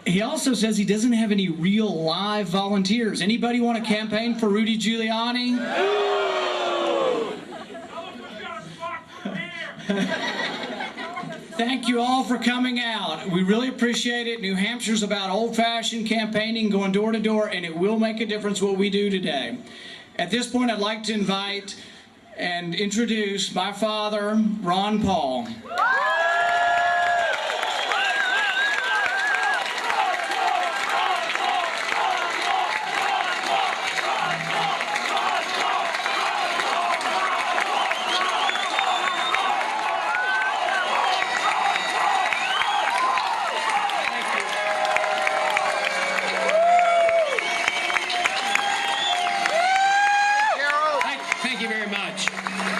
he also says he doesn't have any real live volunteers. Anybody want to campaign for Rudy Giuliani? Thank you all for coming out. We really appreciate it. New Hampshire's about old-fashioned campaigning, going door to door, and it will make a difference what we do today. At this point, I'd like to invite and introduce my father, Ron Paul.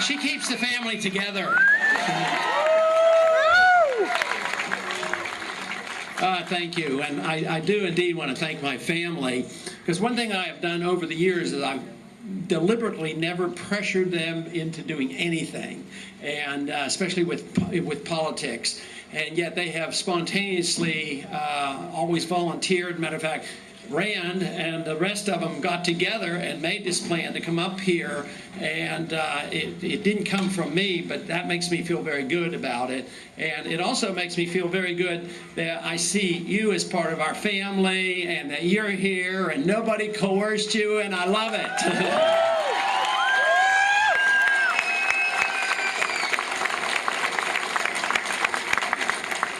She keeps the family together. Thank you, and I do indeed want to thank my family, because one thing I have done over the years is I've deliberately never pressured them into doing anything, and especially with politics, and yet they have spontaneously always volunteered. Matter of fact, Rand and the rest of them got together and made this plan to come up here, and it didn't come from me, but that makes me feel very good about it. And it also makes me feel very good that I see you as part of our family and that you're here and nobody coerced you, and I love it.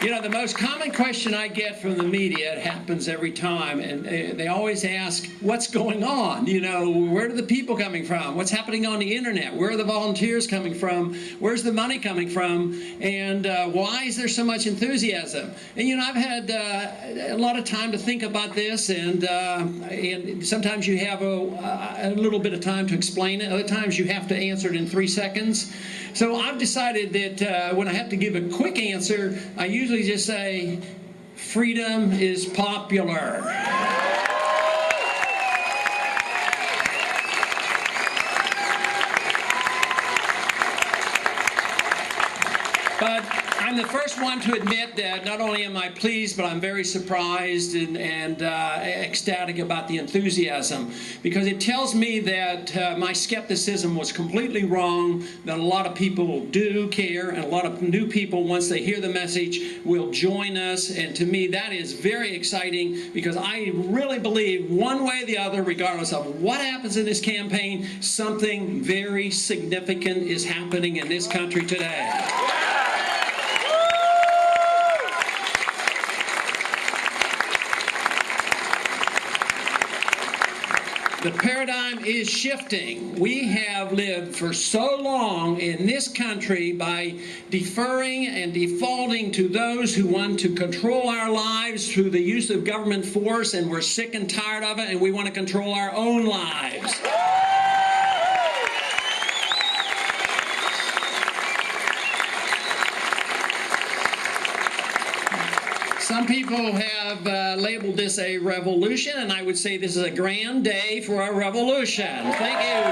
You know, the most common question I get from the media, it happens every time, and they always ask, what's going on? You know, where are the people coming from? What's happening on the internet? Where are the volunteers coming from? Where's the money coming from? And why is there so much enthusiasm? And, you know, I've had a lot of time to think about this, and sometimes you have a little bit of time to explain it. Other times you have to answer it in 3 seconds. So I've decided that when I have to give a quick answer, I usually just say, freedom is popular. But I'm the first one to admit that not only am I pleased, but I'm very surprised and ecstatic about the enthusiasm, because it tells me that my skepticism was completely wrong, that a lot of people do care, and a lot of new people, once they hear the message, will join us. And to me, that is very exciting, because I really believe one way or the other, regardless of what happens in this campaign, something very significant is happening in this country today. The paradigm is shifting. We have lived for so long in this country by deferring and defaulting to those who want to control our lives through the use of government force, and we're sick and tired of it, and we want to control our own lives. Some people have labeled this a revolution, and I would say this is a grand day for a revolution. Thank you.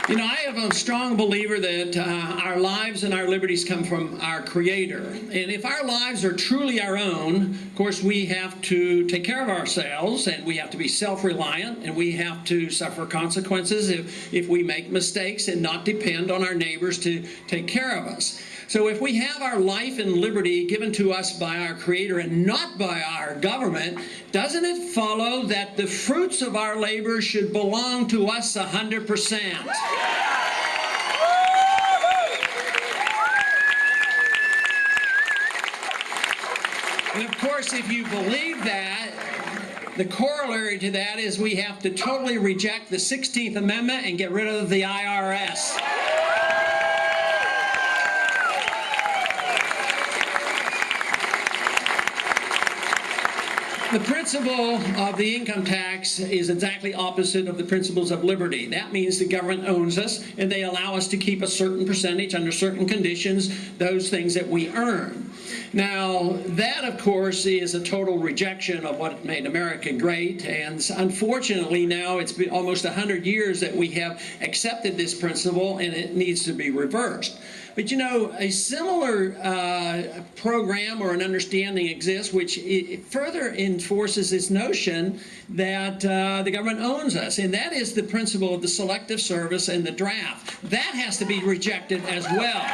You know, I am a strong believer that our lives and our liberties come from our Creator. And if our lives are truly our own, of course, we have to take care of ourselves, and we have to be self-reliant, and we have to suffer consequences if we make mistakes and not depend on our neighbors to take care of us. So if we have our life and liberty given to us by our Creator and not by our government, doesn't it follow that the fruits of our labor should belong to us 100%? And of course, if you believe that, the corollary to that is we have to totally reject the 16th Amendment and get rid of the IRS. The principle of the income tax is exactly opposite of the principles of liberty. That means the government owns us, and they allow us to keep a certain percentage under certain conditions, those things that we earn. Now, that, of course, is a total rejection of what made America great, and unfortunately now it's been almost 100 years that we have accepted this principle, and it needs to be reversed. But you know, a similar program or an understanding exists which further enforces this notion that the government owns us, and that is the principle of the selective service and the draft. That has to be rejected as well.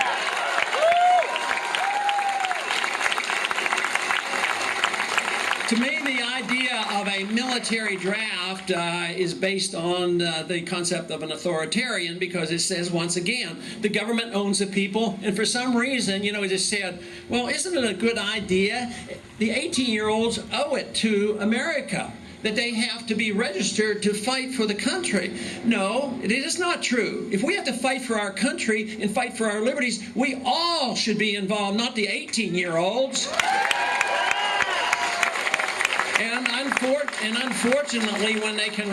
To me, the idea of a military draft is based on the concept of an authoritarian, because it says, once again, the government owns the people, and for some reason, you know, it just said, well, isn't it a good idea? The 18-year-olds owe it to America that they have to be registered to fight for the country. No, it is not true. If we have to fight for our country and fight for our liberties, we all should be involved, not the 18-year-olds. And unfortunately, when they can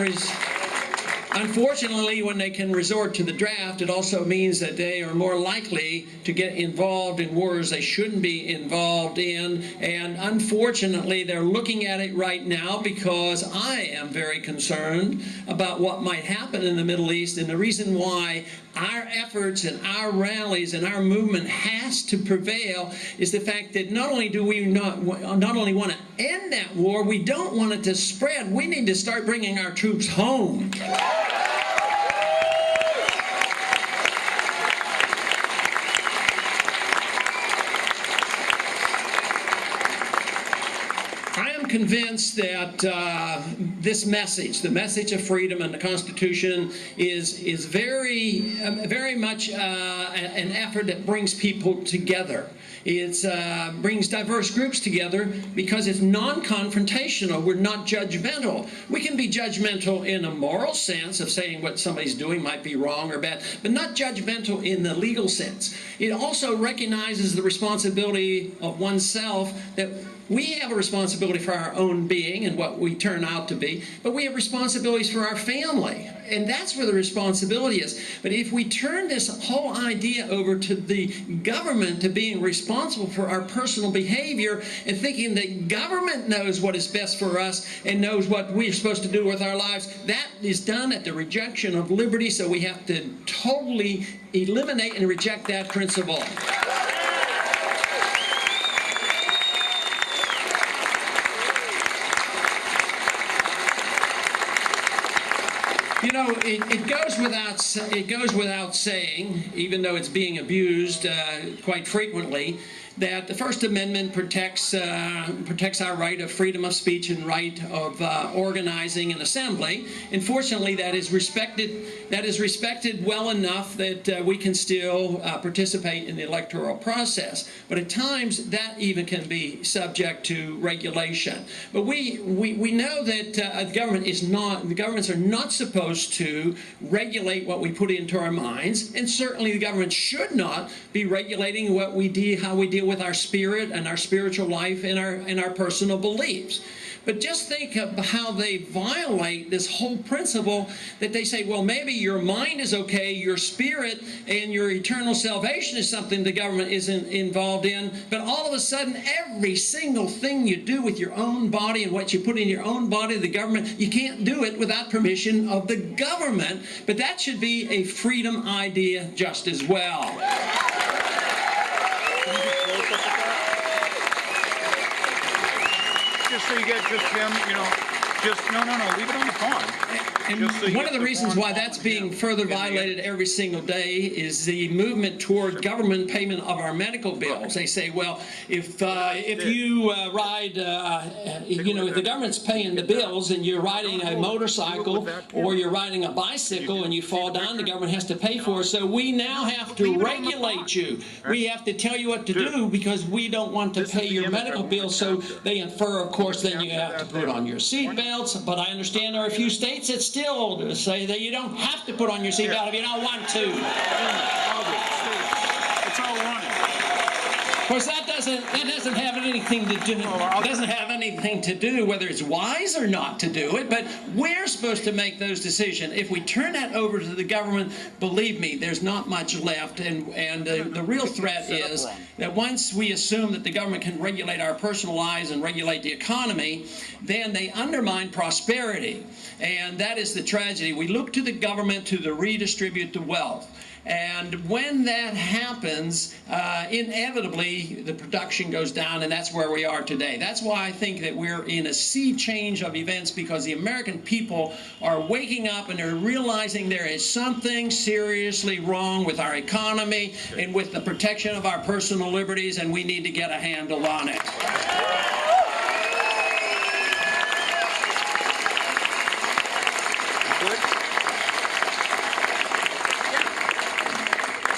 resort to the draft, it also means that they are more likely to get involved in wars they shouldn't be involved in. And unfortunately, they're looking at it right now, because I am very concerned about what might happen in the Middle East. And the reason why our efforts and our rallies and our movement has to prevail is the fact that not only do we not only want to end that war, we don't want it to spread. We need to start bringing our troops home. Convinced that this message, the message of freedom and the Constitution, is very much an effort that brings people together. It brings diverse groups together because it's non-confrontational. We're not judgmental. We can be judgmental in a moral sense of saying what somebody's doing might be wrong or bad, but not judgmental in the legal sense. It also recognizes the responsibility of oneself, that we have a responsibility for our own being and what we turn out to be, but we have responsibilities for our family, and that's where the responsibility is. But if we turn this whole idea over to the government, to being responsible for our personal behavior, and thinking that government knows what is best for us and knows what we're supposed to do with our lives, that is done at the rejection of liberty, so we have to totally eliminate and reject that principle. You know, it goes without saying, even though it's being abused quite frequently, that the First Amendment protects our right of freedom of speech and right of organizing and assembly. And fortunately, that is respected well enough that we can still participate in the electoral process. But at times, that even can be subject to regulation. But we know that the governments are not supposed to regulate what we put into our minds, and certainly the government should not be regulating what we do, how we deal with our spirit and our spiritual life and our personal beliefs. But just think of how they violate this whole principle, that they say, well, maybe your mind is okay, your spirit and your eternal salvation is something the government isn't involved in, but all of a sudden, every single thing you do with your own body and what you put in your own body, the government, you can't do it without permission of the government. But that should be a freedom idea just as well. Just so you get just Jim, you know, just no, leave it on the phone. And so one of the reasons why that's being further violated every single day is the movement toward government payment of our medical bills. They say, well, if you ride, if the government's paying the bills and you're riding a motorcycle or you're riding a bicycle and you fall down, the government has to pay for it. So we now have to regulate you. We have to tell you what to do because we don't want to pay your medical bills. So they infer, of course, then you have to put on your seat belts. But I understand there are a few states that still say that you don't have to put on your seatbelt if you don't want to. It's all running. Of course, that doesn't have anything to do. Doesn't have anything to do whether it's wise or not to do it. But we're supposed to make those decisions. If we turn that over to the government, believe me, there's not much left. And the real threat is that once we assume that the government can regulate our personal lives and regulate the economy, then they undermine prosperity. And that is the tragedy. We look to the government to redistribute the wealth. And when that happens, inevitably the production goes down, and that's where we are today. That's why I think that we're in a sea change of events, because the American people are waking up and they're realizing there is something seriously wrong with our economy and with the protection of our personal liberties, and we need to get a handle on it.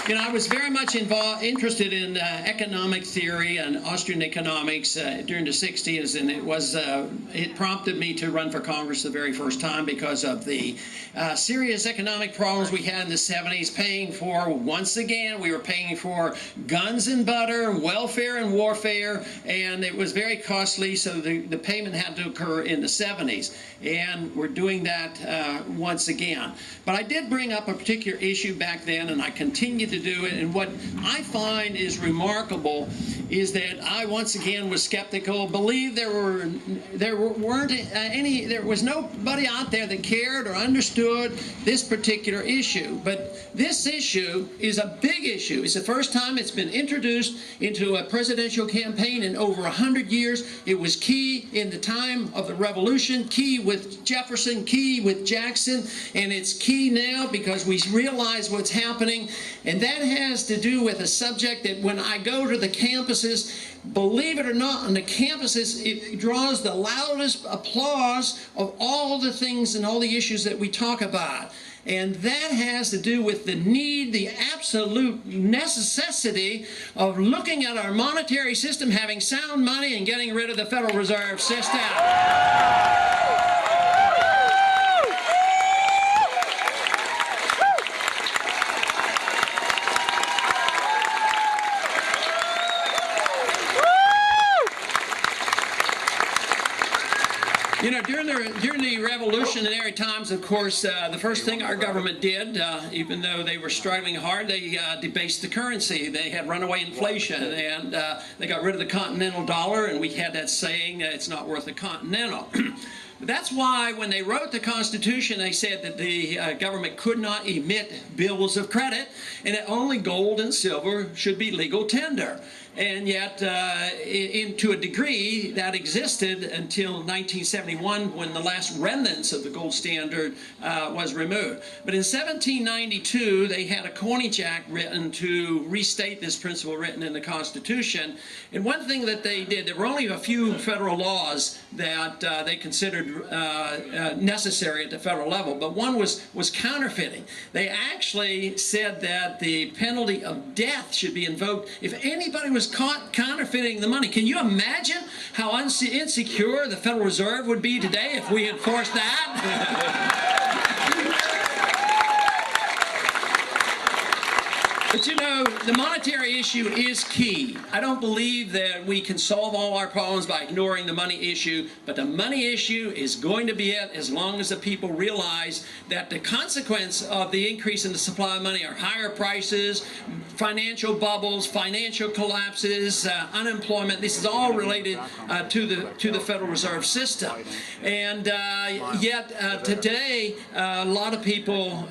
You know, I was very much interested in economic theory and Austrian economics during the 60s, and it prompted me to run for Congress the very first time because of the serious economic problems we had in the 70s, paying for, once again, we were paying for guns and butter, welfare and warfare, and it was very costly, so the payment had to occur in the 70s, and we're doing that once again. But I did bring up a particular issue back then, and I continue to do it, and what I find is remarkable is that I once again was skeptical, believed there was nobody out there that cared or understood this particular issue. But this issue is a big issue. It's the first time it's been introduced into a presidential campaign in over 100 years. It was key in the time of the Revolution, key with Jefferson, key with Jackson, and it's key now because we realize what's happening. And that has to do with a subject that when I go to the campuses, believe it or not, on the campuses, it draws the loudest applause of all the things and all the issues that we talk about. And that has to do with the need, the absolute necessity of looking at our monetary system, having sound money, and getting rid of the Federal Reserve System. You know, during the revolutionary times, of course, the first thing our government did, even though they were struggling hard, they debased the currency. They had runaway inflation, and they got rid of the continental dollar, and we had that saying, it's not worth a continental. That's why when they wrote the Constitution, they said that the government could not emit bills of credit, and that only gold and silver should be legal tender. And yet, to a degree, that existed until 1971, when the last remnants of the gold standard was removed. But in 1792, they had a Coinage Act written to restate this principle written in the Constitution. And one thing that they did, there were only a few federal laws that they considered necessary at the federal level, but one was counterfeiting. They actually said that the penalty of death should be invoked if anybody was caught counterfeiting the money. Can you imagine how insecure the Federal Reserve would be today if we enforced that? But you know, the monetary issue is key. I don't believe that we can solve all our problems by ignoring the money issue, but the money issue is going to be it as long as the people realize that the consequence of the increase in the supply of money are higher prices, financial bubbles, financial collapses, unemployment. This is all related to the Federal Reserve System. And yet today, a lot of people,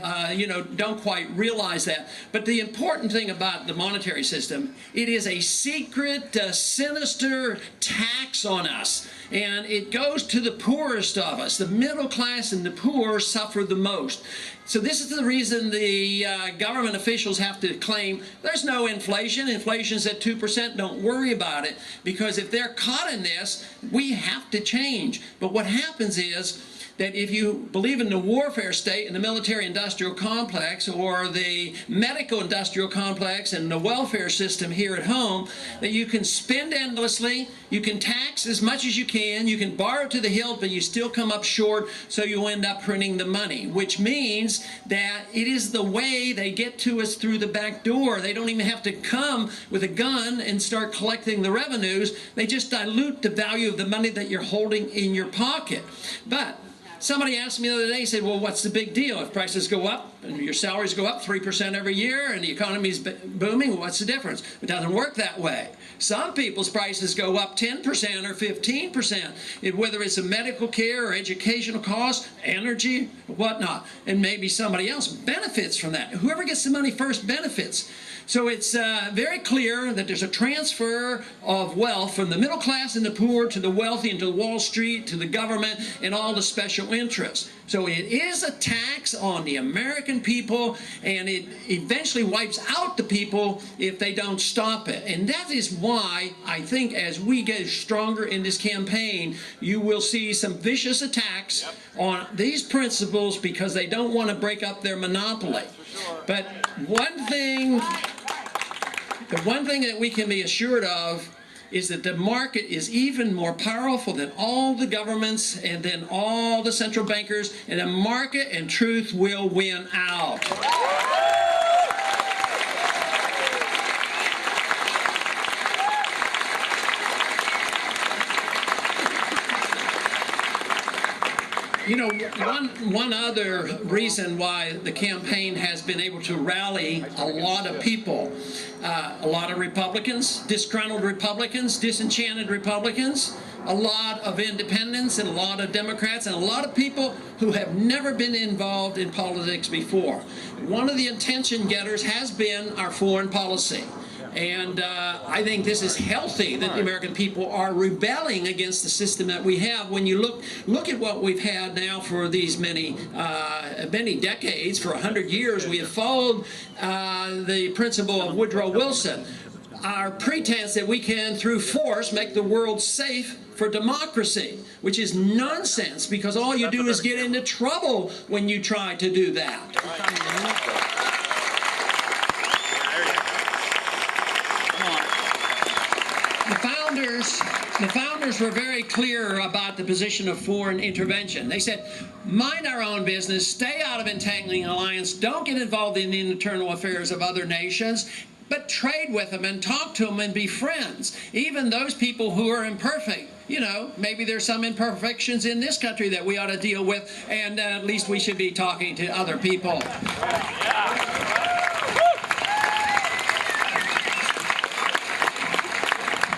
don't quite realize that. But the important thing about the monetary system, it is a secret, sinister tax on us. And it goes to the poorest of us. The middle class and the poor suffer the most. So this is the reason the government officials have to claim there's no inflation. Inflation's at 2%. Don't worry about it. Because if they're caught in this, we have to change. But what happens is that if you believe in the warfare state and the military-industrial complex or the medical-industrial complex and the welfare system here at home, that you can spend endlessly, you can tax as much as you can borrow to the hilt, but you still come up short, so you end up printing the money, which means that it is the way they get to us through the back door. They don't even have to come with a gun and start collecting the revenues. They just dilute the value of the money that you're holding in your pocket. But somebody asked me the other day, said, well, what's the big deal? If prices go up and your salaries go up 3% every year and the economy's booming, what's the difference? It doesn't work that way. Some people's prices go up 10% or 15%, whether it's a medical care or educational costs, energy, whatnot, and maybe somebody else benefits from that. Whoever gets the money first benefits. So it's very clear that there's a transfer of wealth from the middle class and the poor to the wealthy and to Wall Street, to the government, and all the special interests. So it is a tax on the American people, and it eventually wipes out the people if they don't stop it. And that is why I think as we get stronger in this campaign, you will see some vicious attacks on these principles because they don't want to break up their monopoly. But the one thing that we can be assured of is that the market is even more powerful than all the governments and then all the central bankers, and the market and truth will win out. You know, one other reason why the campaign has been able to rally a lot of people, a lot of Republicans, disgruntled Republicans, disenchanted Republicans, a lot of independents and a lot of Democrats and a lot of people who have never been involved in politics before. One of the attention getters has been our foreign policy. And I think this is healthy that the American people are rebelling against the system that we have. When you look at what we've had now for these many decades, for 100 years, we have followed the principle of Woodrow Wilson. Our pretense that we can, through force, make the world safe for democracy, which is nonsense, because all you do is get into trouble when you try to do that. The founders were very clear about the position of foreign intervention. They said, mind our own business, stay out of entangling alliance, don't get involved in the internal affairs of other nations, but trade with them and talk to them and be friends. Even those people who are imperfect. You know, maybe there's some imperfections in this country that we ought to deal with, and at least we should be talking to other people.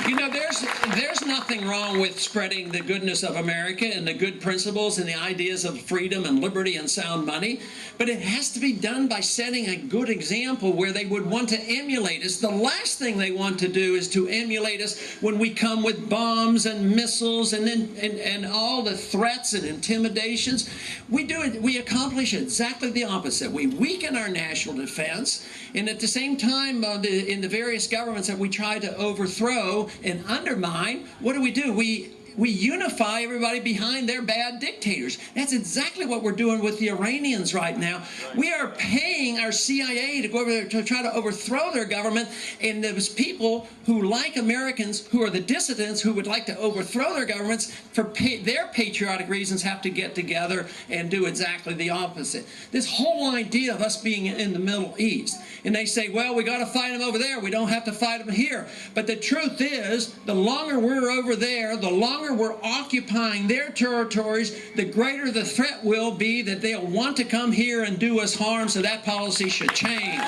You know, there's nothing wrong with spreading the goodness of America and the good principles and the ideas of freedom and liberty and sound money, but it has to be done by setting a good example where they would want to emulate us. The last thing they want to do is to emulate us when we come with bombs and missiles and all the threats and intimidations. We accomplish exactly the opposite. We weaken our national defense, and at the same time, in the various governments that we try to overthrow and undermine, what do? We unify everybody behind their bad dictators. That's exactly what we're doing with the Iranians right now. We are paying our CIA to go over there to try to overthrow their government, and those people who, like Americans, who are the dissidents who would like to overthrow their governments for their patriotic reasons, have to get together and do exactly the opposite. This whole idea of us being in the Middle East, and they say, well, we got to fight them over there, we don't have to fight them here. But the truth is, the longer we're over there, the longer we're occupying their territories, the greater the threat will be that they'll want to come here and do us harm, so that policy should change.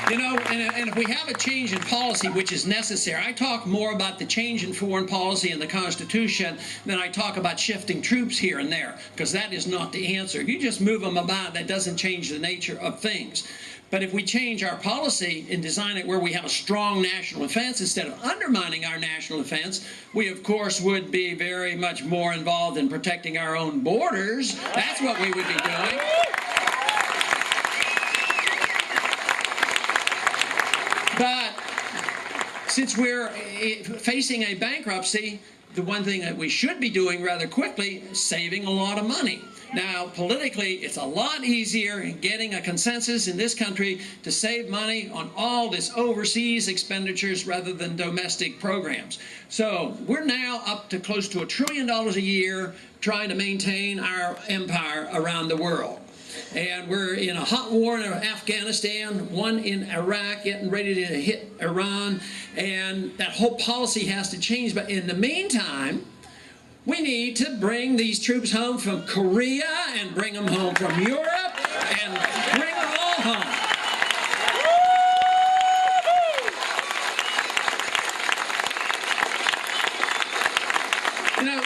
You know, and if we have a change in policy, which is necessary, I talk more about the change in foreign policy in the Constitution than I talk about shifting troops here and there, because that is not the answer. If you just move them about, that doesn't change the nature of things. But if we change our policy and design it where we have a strong national defense instead of undermining our national defense, we, of course, would be very much more involved in protecting our own borders. That's what we would be doing. since we're facing a bankruptcy, the one thing that we should be doing rather quickly is saving a lot of money. Now, politically, it's a lot easier in getting a consensus in this country to save money on all this overseas expenditures rather than domestic programs. So we're now up to close to $1 trillion a year trying to maintain our empire around the world. And we're in a hot war in Afghanistan, one in Iraq, getting ready to hit Iran, and that whole policy has to change. But in the meantime, we need to bring these troops home from Korea and bring them home from Europe and bring them all home. You know,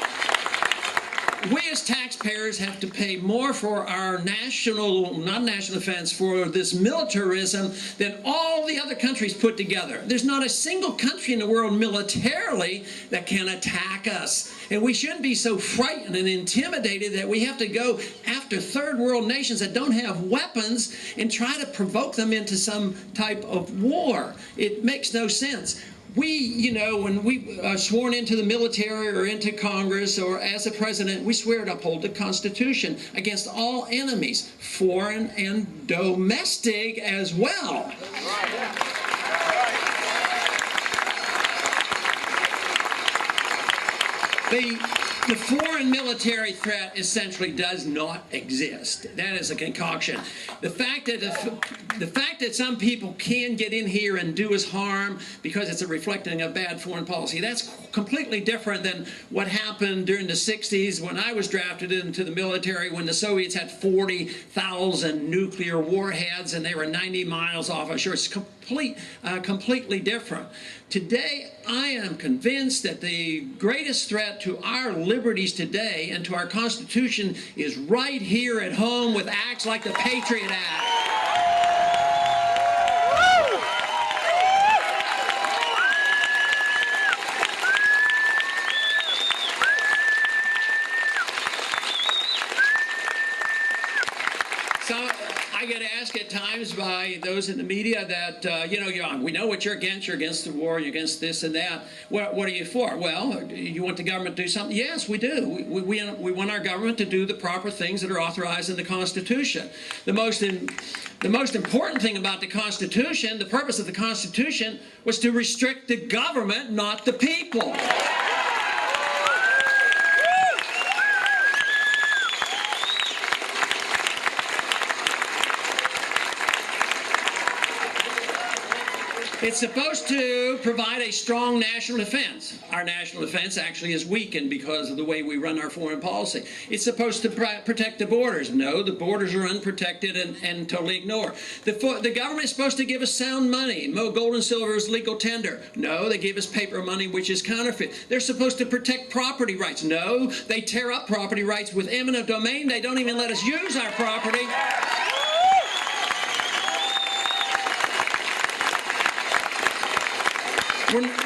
we as taxpayers have to pay more for our national, non-national defense, for this militarism than all the other countries put together. There's not a single country in the world militarily that can attack us. And we shouldn't be so frightened and intimidated that we have to go after third world nations that don't have weapons and try to provoke them into some type of war. It makes no sense. We, you know, when we are sworn into the military or into Congress or as a president, we swear to uphold the Constitution against all enemies, foreign and domestic as well. The foreign military threat essentially does not exist. That is a concoction. The fact that some people can get in here and do us harm because it's a reflecting of bad foreign policy, that's completely different than what happened during the 60s when I was drafted into the military, when the Soviets had 40,000 nuclear warheads and they were 90 miles off our shore. It's completely different. Today, I am convinced that the greatest threat to our liberties today and to our Constitution is right here at home with acts like the Patriot Act. I get asked at times by those in the media that, you know, we know what you're against the war, you're against this and that. What are you for? Well, you want the government to do something? Yes, we do. We want our government to do the proper things that are authorized in the Constitution. The most important thing about the Constitution, the purpose of the Constitution, was to restrict the government, not the people. It's supposed to provide a strong national defense. Our national defense actually is weakened because of the way we run our foreign policy. It's supposed to protect the borders. No, the borders are unprotected and totally ignored. The government is supposed to give us sound money. Gold and silver is legal tender. No, they give us paper money, which is counterfeit. They're supposed to protect property rights. No, they tear up property rights with eminent domain. They don't even let us use our property.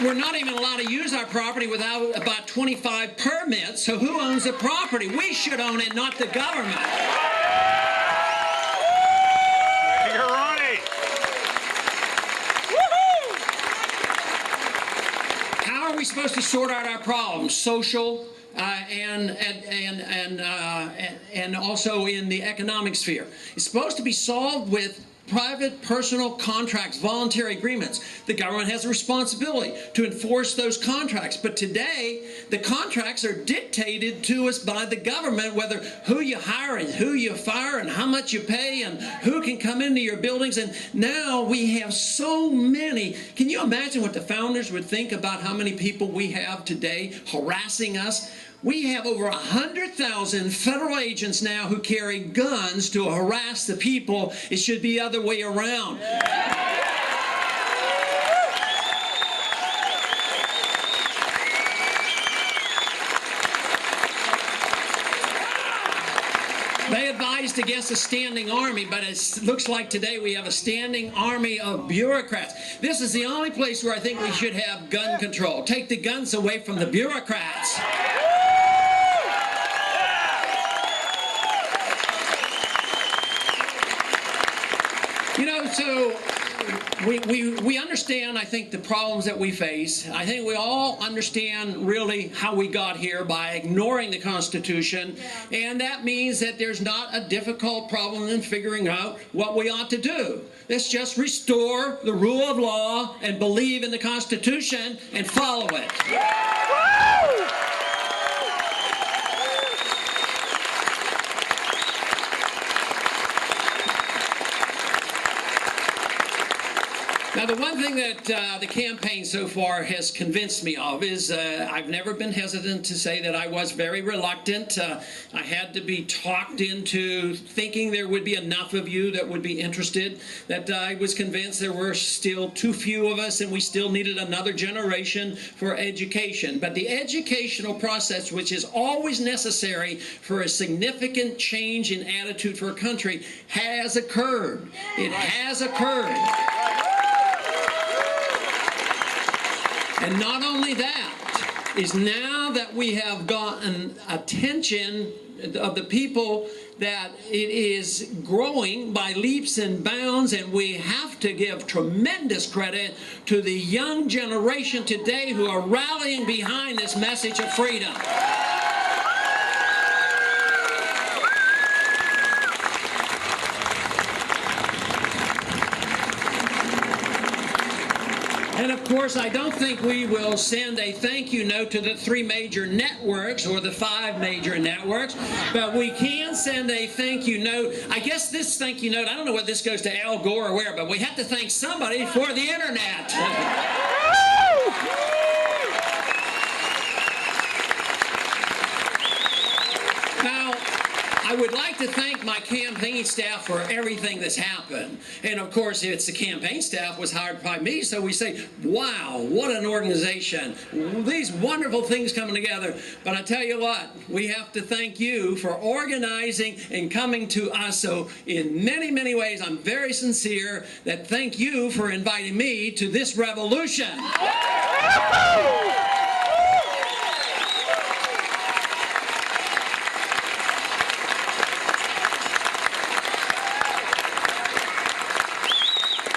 We're not even allowed to use our property without about 25 permits, so who owns the property? We should own it, not the government. You're right. How are we supposed to sort out our problems? Social, and also in the economic sphere. It's supposed to be solved with private personal contracts, voluntary agreements. The government has a responsibility to enforce those contracts. But today, the contracts are dictated to us by the government, whether who you hire and who you fire and how much you pay and who can come into your buildings. And now we have so many. Can you imagine what the founders would think about how many people we have today harassing us? We have over 100,000 federal agents now who carry guns to harass the people. It should be the other way around. They advised against a standing army, but it looks like today we have a standing army of bureaucrats. This is the only place where I think we should have gun control. Take the guns away from the bureaucrats. You know, so we understand, I think, the problems that we face. I think we all understand really how we got here by ignoring the Constitution, and that means that there's not a difficult problem in figuring out what we ought to do. Let's just restore the rule of law and believe in the Constitution and follow it. Now, the one thing that the campaign so far has convinced me of is I've never been hesitant to say that I was very reluctant. I had to be talked into thinking there would be enough of you that would be interested, that I was convinced there were still too few of us and we still needed another generation for education. But the educational process, which is always necessary for a significant change in attitude for a country, has occurred. It has occurred. And not only that, is now that we have gotten attention of the people, that it is growing by leaps and bounds, and we have to give tremendous credit to the young generation today who are rallying behind this message of freedom. And of course, I don't think we will send a thank you note to the 3 major networks or the 5 major networks, but we can send a thank you note. I guess this thank you note, I don't know whether this goes to Al Gore or where, but we have to thank somebody for the internet. Now, I would like to thank my campaign staff for everything that's happened. And of course, it's the campaign staff was hired by me, so we say, wow, what an organization. These wonderful things coming together. But I tell you what, we have to thank you for organizing and coming to us. So in many, many ways, I'm very sincere that thank you for inviting me to this revolution.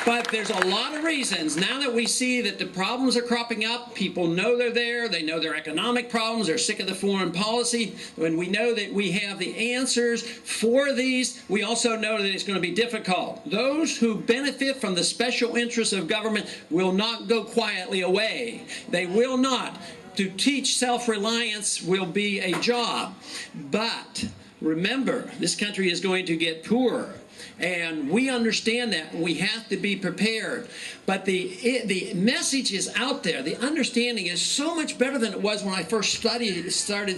But there's a lot of reasons. Now that we see that the problems are cropping up, people know they're there, they know their economic problems, they're sick of the foreign policy. When we know that we have the answers for these, we also know that it's going to be difficult. Those who benefit from the special interests of government will not go quietly away. They will not. To teach self-reliance will be a job. But remember, this country is going to get poorer. And we understand that, and we have to be prepared. But the message is out there. The understanding is so much better than it was when I first started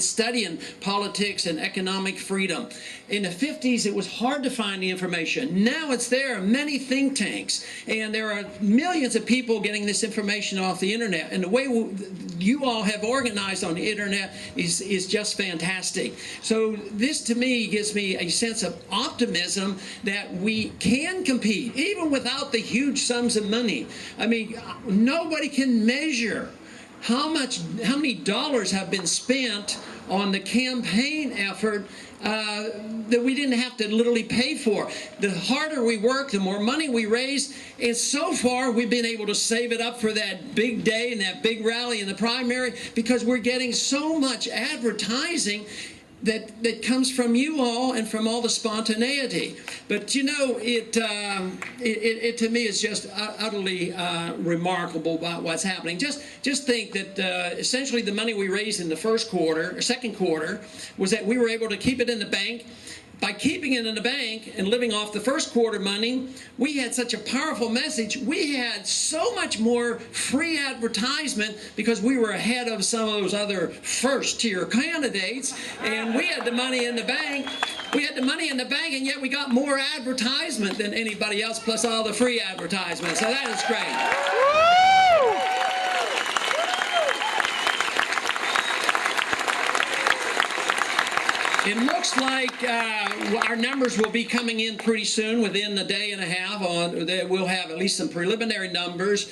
studying politics and economic freedom. In the 50s, it was hard to find the information. Now it's there, many think tanks, and there are millions of people getting this information off the internet. And the way you all have organized on the internet is just fantastic. So this, to me, gives me a sense of optimism that we can compete, even without the huge sums of money. I mean, nobody can measure how many dollars have been spent on the campaign effort that we didn't have to literally pay for. The harder we work, the more money we raise, and so far we've been able to save it up for that big day and that big rally in the primary because we're getting so much advertising that comes from you all and from all the spontaneity. But you know, it to me is just utterly remarkable about what's happening. Just think that essentially the money we raised in the first quarter, or second quarter, was that we were able to keep it in the bank. By keeping it in the bank and living off the first quarter money, we had such a powerful message. We had so much more free advertisement because we were ahead of some of those other first-tier candidates, and we had the money in the bank. We had the money in the bank, and yet we got more advertisement than anybody else, plus all the free advertisement. So that is great. It looks like our numbers will be coming in pretty soon, within a day and a half. We'll have at least some preliminary numbers,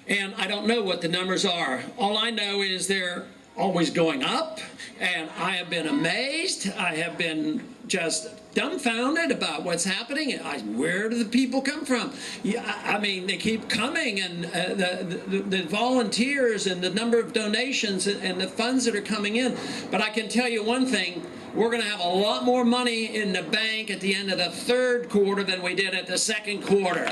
and I don't know what the numbers are. All I know is they're always going up, and I have been amazed. I have been just dumbfounded about what's happening. Where do the people come from? Yeah, I mean, they keep coming, and the volunteers and the number of donations and the funds that are coming in. But I can tell you one thing. We're going to have a lot more money in the bank at the end of the third quarter than we did at the second quarter. No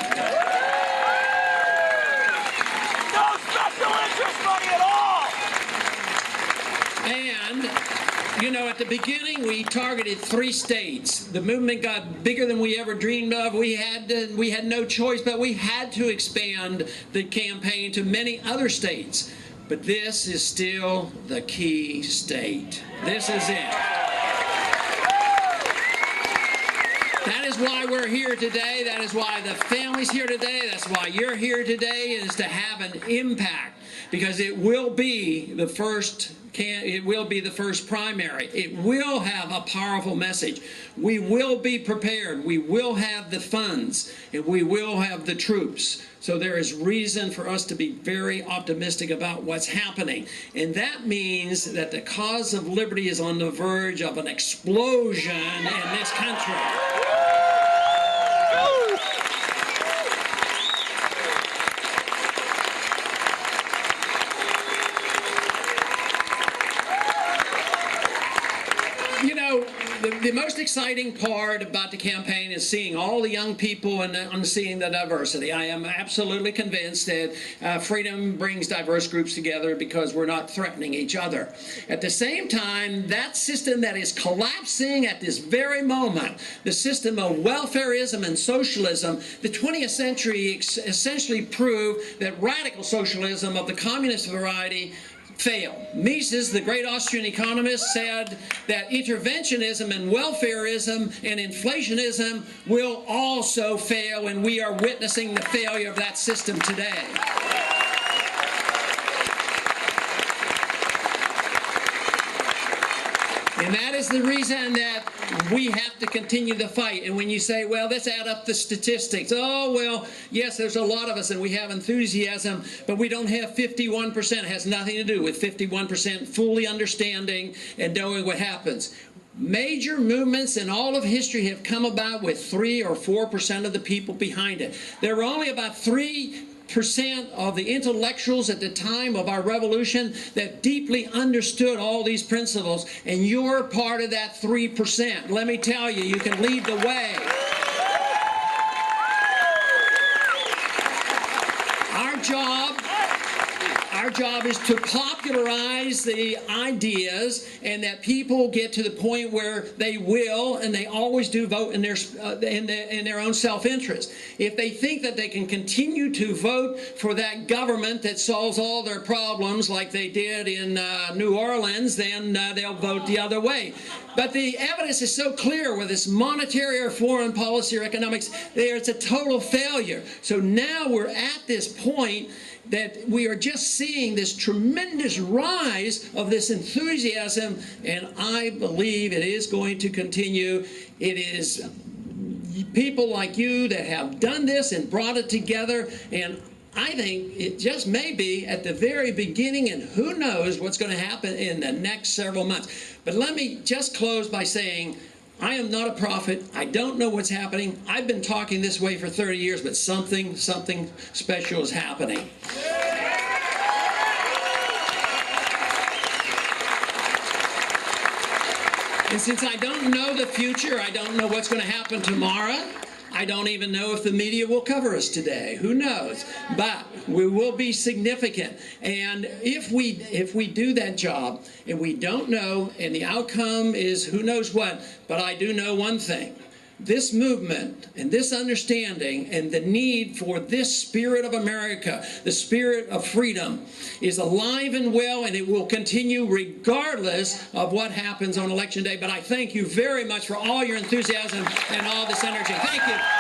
special interest money at all! And, you know, at the beginning, we targeted 3 states. The movement got bigger than we ever dreamed of. We had no choice, but we had to expand the campaign to many other states. But this is still the key state. This is it. That is why we're here today. That is why the family's here today. That's why you're here today, is to have an impact, because it will be the first primary. It will have a powerful message. We will be prepared. We will have the funds, and we will have the troops. So there is reason for us to be very optimistic about what's happening. And that means that the cause of liberty is on the verge of an explosion in this country. You know, the most exciting part about the campaign is seeing all the young people and seeing the diversity. I am absolutely convinced that freedom brings diverse groups together because we're not threatening each other. At the same time, that system that is collapsing at this very moment, the system of welfarism and socialism, the 20th century essentially proved that radical socialism of the communist variety fail. Mises, the great Austrian economist, said that interventionism and welfarism and inflationism will also fail, and we are witnessing the failure of that system today. And that is the reason that we have to continue the fight. And when you say, well, let's add up the statistics. Oh, well, yes, there's a lot of us and we have enthusiasm, but we don't have 51%. It has nothing to do with 51% fully understanding and knowing what happens. Major movements in all of history have come about with 3 or 4% of the people behind it. There were only about 3% of the intellectuals at the time of our revolution that deeply understood all these principles, and you're part of that 3%. Let me tell you, you can lead the way. Our job is to popularize the ideas, and that people get to the point where they will, and they always do, vote in their own self-interest. If they think that they can continue to vote for that government that solves all their problems like they did in New Orleans, then they'll vote the other way. But the evidence is so clear with this monetary or foreign policy or economics, it's a total failure. So now we're at this point that we are just seeing this tremendous rise of this enthusiasm, and I believe it is going to continue. It is people like you that have done this and brought it together, and I think it just may be at the very beginning, and who knows what's going to happen in the next several months. But let me just close by saying, I am not a prophet. I don't know what's happening. I've been talking this way for 30 years, but something special is happening. And since I don't know the future, I don't know what's going to happen tomorrow. I don't even know if the media will cover us today. Who knows? But we will be significant. And if we do that job and we don't know, and the outcome is who knows what, but I do know one thing. This movement and this understanding and the need for this spirit of America, the spirit of freedom, is alive and well, and it will continue regardless of what happens on Election Day. But I thank you very much for all your enthusiasm and all this energy. Thank you.